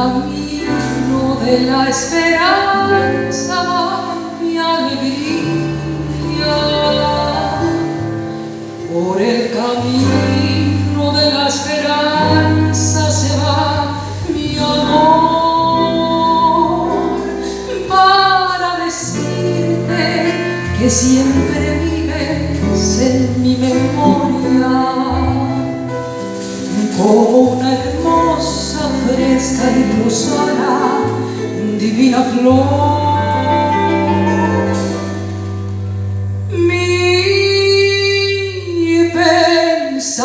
camino de la esperanza va mi alegría. Por el camino de la esperanza se va mi amor, para decirte que siempre vives en mi memoria, como una hermosa, fresca y lozana, divina flor. Mi pensamiento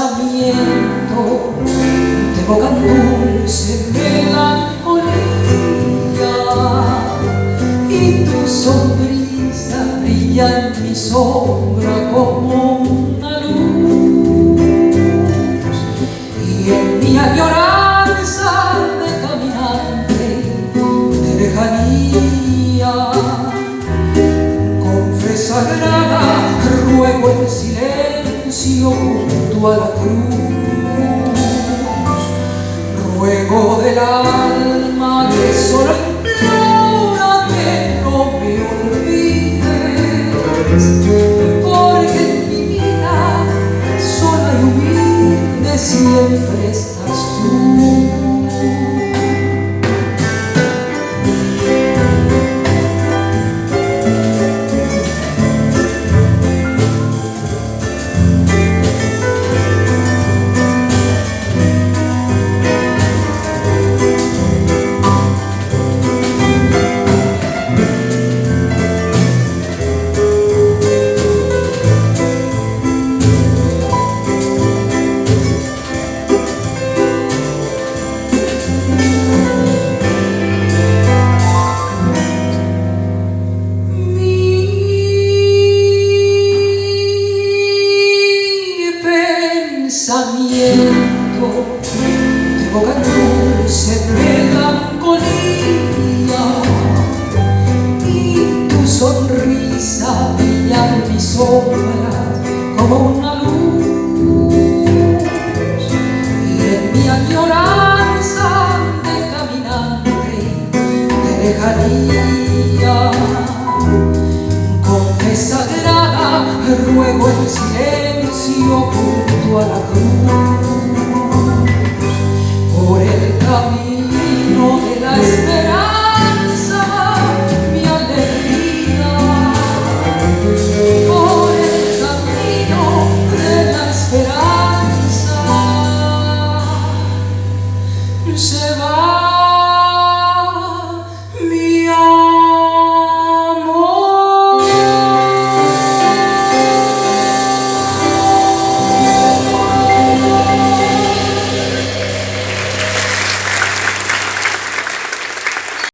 te evoca dulce melancolía, y tu sonrisa brilla en mi sombra como una luz, y en mi añoranza de caminante de lejanía, con fe sagrada ruego en silencio junto a la cruz, ruego del alma que solo implora que no me olvides, porque en mi vida sola y humilde siempre estás tú. Pensamiento te evoca dulce melancolía, y tu sonrisa brilla en mi sombra como una luz, y en mi añoranza de caminante de lejanía, con fe sagrada ruego en silencio junto a la cruz,